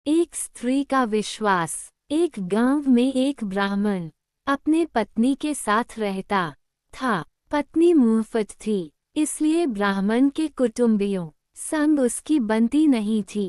एक स्त्री का विश्वास। एक गांव में एक ब्राह्मण अपने पत्नी के साथ रहता था। पत्नी मुफ्त थी, इसलिए ब्राह्मण के कुटुंबियों संग उसकी बनती नहीं थी।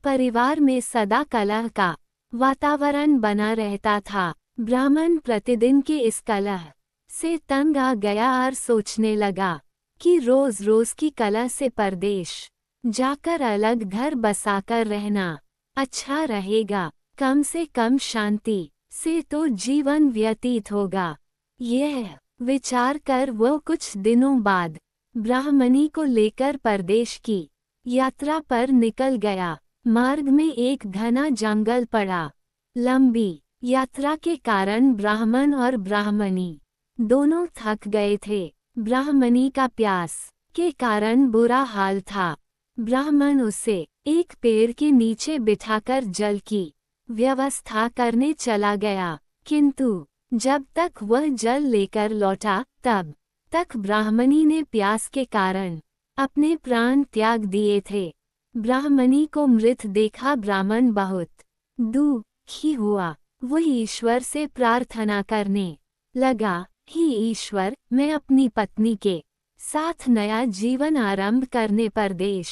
परिवार में सदा कलह का वातावरण बना रहता था। ब्राह्मण प्रतिदिन के इस कलह से तंग आ गया और सोचने लगा कि रोज रोज की कलह से परदेश जाकर अलग घर बसाकर रहना अच्छा रहेगा। कम से कम शांति से तो जीवन व्यतीत होगा। यह विचार कर वो कुछ दिनों बाद ब्राह्मणी को लेकर परदेश की यात्रा पर निकल गया। मार्ग में एक घना जंगल पड़ा। लंबी यात्रा के कारण ब्राह्मण और ब्राह्मणी दोनों थक गए थे। ब्राह्मणी का प्यास के कारण बुरा हाल था। ब्राह्मण उसे एक पेड़ के नीचे बिठाकर जल की व्यवस्था करने चला गया, किंतु जब तक वह जल लेकर लौटा तब तक ब्राह्मणी ने प्यास के कारण अपने प्राण त्याग दिए थे। ब्राह्मणी को मृत देखा ब्राह्मण बहुत दुखी हुआ। वह ईश्वर से प्रार्थना करने लगा, हे ईश्वर, मैं अपनी पत्नी के साथ नया जीवन आरंभ करने परदेश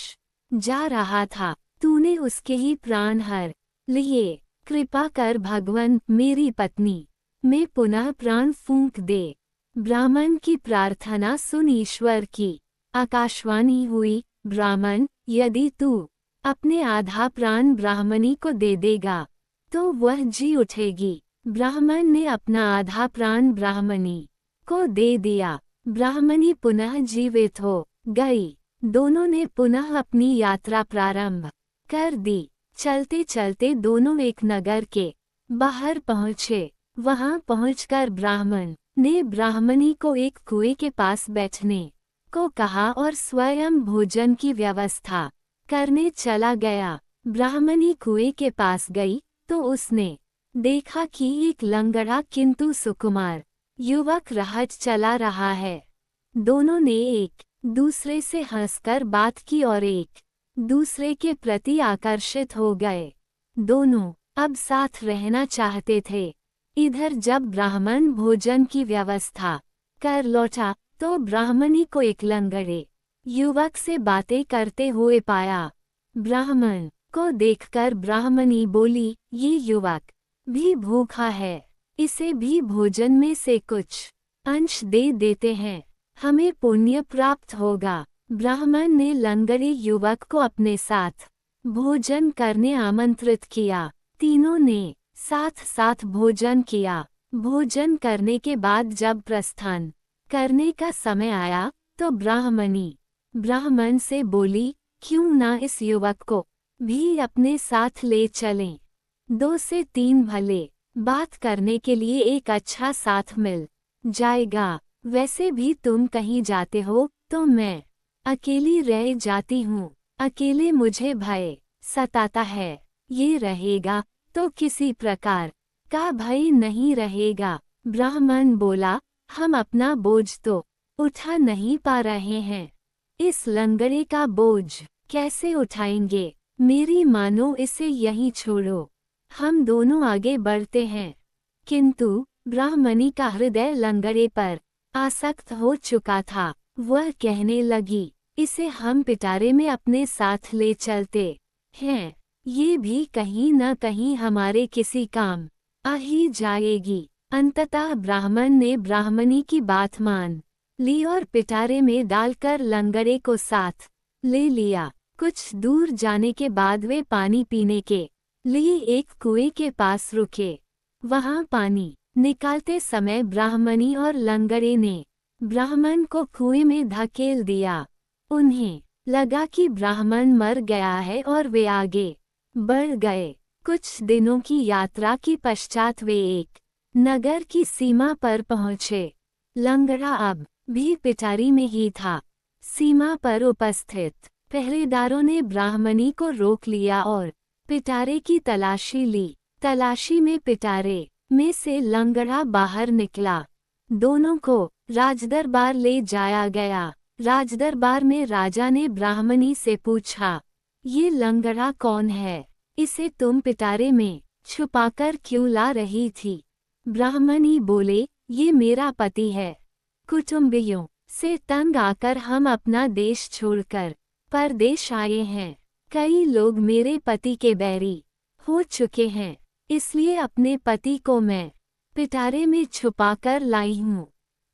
जा रहा था। तूने उसके ही प्राण हर लिए। कृपा कर भगवान, मेरी पत्नी में पुनः प्राण फूंक दे। ब्राह्मण की प्रार्थना सुन ईश्वर की आकाशवाणी हुई, ब्राह्मण, यदि तू अपने आधा प्राण ब्राह्मणी को दे देगा तो वह जी उठेगी। ब्राह्मण ने अपना आधा प्राण ब्राह्मणी को दे दिया। ब्राह्मणी पुनः जीवित हो गई। दोनों ने पुनः अपनी यात्रा प्रारंभ कर दी। चलते चलते दोनों एक नगर के बाहर पहुँचे। वहां पहुंचकर ब्राह्मण ने ब्राह्मणी को एक कुएं के पास बैठने को कहा और स्वयं भोजन की व्यवस्था करने चला गया। ब्राह्मणी कुएं के पास गई तो उसने देखा कि एक लंगड़ा किंतु सुकुमार युवक रहट चला रहा है। दोनों ने एक दूसरे से हंसकर बात की और एक दूसरे के प्रति आकर्षित हो गए। दोनों अब साथ रहना चाहते थे। इधर जब ब्राह्मण भोजन की व्यवस्था कर लौटा तो ब्राह्मणी को एक लंगड़े युवक से बातें करते हुए पाया। ब्राह्मण को देखकर ब्राह्मणी बोली, ये युवक भी भूखा है, इसे भी भोजन में से कुछ अंश दे देते हैं, हमें पुण्य प्राप्त होगा। ब्राह्मण ने लंगड़े युवक को अपने साथ भोजन करने आमंत्रित किया। तीनों ने साथ साथ भोजन किया। भोजन करने के बाद जब प्रस्थान करने का समय आया तो ब्राह्मणी ब्राह्मण से बोली, क्यों ना इस युवक को भी अपने साथ ले चलें। 2 से 3 भले बात करने के लिए एक अच्छा साथ मिल जाएगा। वैसे भी तुम कहीं जाते हो तो मैं अकेली रह जाती हूँ। अकेले मुझे भय सताता है। ये रहेगा तो किसी प्रकार का भय नहीं रहेगा। ब्राह्मण बोला, हम अपना बोझ तो उठा नहीं पा रहे हैं, इस लंगड़े का बोझ कैसे उठाएंगे। मेरी मानो इसे यहीं छोड़ो, हम दोनों आगे बढ़ते हैं। किंतु ब्राह्मणी का हृदय लंगड़े पर आसक्त हो चुका था। वह कहने लगी, इसे हम पिटारे में अपने साथ ले चलते हैं, ये भी कहीं न कहीं हमारे किसी काम आ ही जाएगी। अंततः ब्राह्मण ने ब्राह्मणी की बात मान ली और पिटारे में डालकर लंगड़े को साथ ले लिया। कुछ दूर जाने के बाद वे पानी पीने के लिए एक कुएं के पास रुके। वहां पानी निकालते समय ब्राह्मणी और लंगड़े ने ब्राह्मण को कुएं में धकेल दिया। उन्हें लगा कि ब्राह्मण मर गया है और वे आगे बढ़ गए। कुछ दिनों की यात्रा के पश्चात वे एक नगर की सीमा पर पहुँचे। लंगड़ा अब भी पिटारी में ही था। सीमा पर उपस्थित पहरेदारों ने ब्राह्मणी को रोक लिया और पिटारे की तलाशी ली। तलाशी में पिटारे में से लंगड़ा बाहर निकला। दोनों को राजदरबार ले जाया गया। राजदरबार में राजा ने ब्राह्मणी से पूछा, ये लंगड़ा कौन है? इसे तुम पिटारे में छुपाकर क्यों ला रही थी? ब्राह्मणी बोले, ये मेरा पति है। कुटुंबियों से तंग आकर हम अपना देश छोड़कर परदेश आए हैं। कई लोग मेरे पति के बैरी हो चुके हैं, इसलिए अपने पति को मैं पिटारे में छुपाकर लाई हूँ।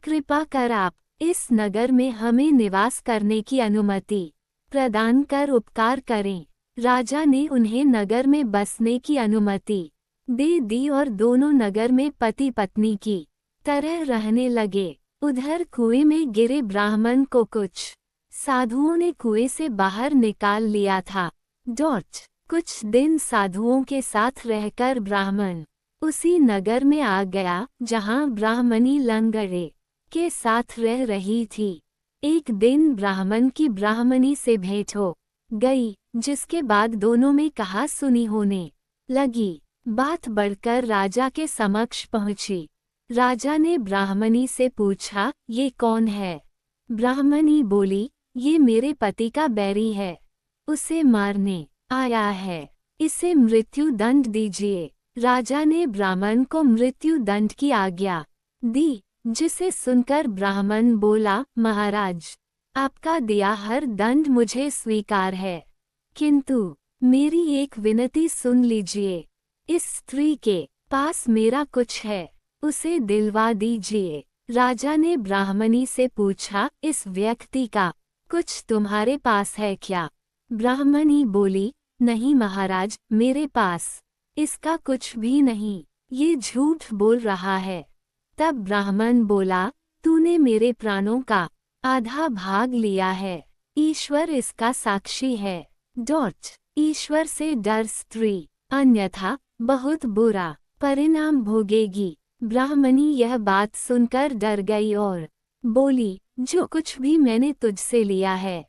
कृपा कर आप इस नगर में हमें निवास करने की अनुमति प्रदान कर उपकार करें। राजा ने उन्हें नगर में बसने की अनुमति दे दी और दोनों नगर में पति पत्नी की तरह रहने लगे। उधर कुएं में गिरे ब्राह्मण को कुछ साधुओं ने कुएं से बाहर निकाल लिया था। कुछ दिन साधुओं के साथ रहकर ब्राह्मण उसी नगर में आ गया जहां ब्राह्मणी लंगड़े के साथ रह रही थी। एक दिन ब्राह्मण की ब्राह्मणी से भेंट हो गई, जिसके बाद दोनों में कहा सुनी होने लगी। बात बढ़कर राजा के समक्ष पहुंची। राजा ने ब्राह्मणी से पूछा, ये कौन है? ब्राह्मणी बोली, ये मेरे पति का बैरी है, उसे मारने आया है, इसे मृत्यु दंड दीजिए। राजा ने ब्राह्मण को मृत्यु दंड की आज्ञा दी, जिसे सुनकर ब्राह्मण बोला, महाराज, आपका दिया हर दंड मुझे स्वीकार है, किंतु मेरी एक विनती सुन लीजिए। इस स्त्री के पास मेरा कुछ है, उसे दिलवा दीजिए। राजा ने ब्राह्मणी से पूछा, इस व्यक्ति का कुछ तुम्हारे पास है क्या? ब्राह्मणी बोली, नहीं महाराज, मेरे पास इसका कुछ भी नहीं, ये झूठ बोल रहा है। तब ब्राह्मण बोला, तूने मेरे प्राणों का आधा भाग लिया है, ईश्वर इसका साक्षी है। ईश्वर से डर स्त्री, अन्यथा बहुत बुरा परिणाम भोगेगी। ब्राह्मणी यह बात सुनकर डर गई और बोली, जो कुछ भी मैंने तुझसे लिया है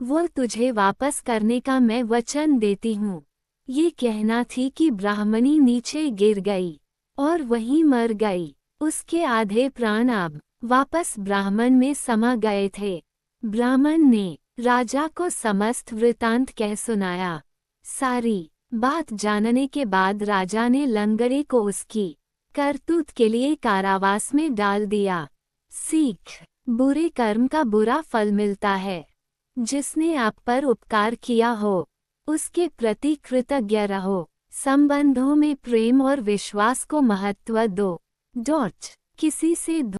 वो तुझे वापस करने का मैं वचन देती हूँ। ये कहना थी कि ब्राह्मणी नीचे गिर गई और वहीं मर गई। उसके आधे प्राण अब वापस ब्राह्मण में समा गए थे। ब्राह्मण ने राजा को समस्त वृतांत कह सुनाया। सारी बात जानने के बाद राजा ने लंगड़े को उसकी करतूत के लिए कारावास में डाल दिया। सीख, बुरे कर्म का बुरा फल मिलता है। जिसने आप पर उपकार किया हो उसके प्रति कृतज्ञ रहो। संबंधों में प्रेम और विश्वास को महत्व दो। किसी से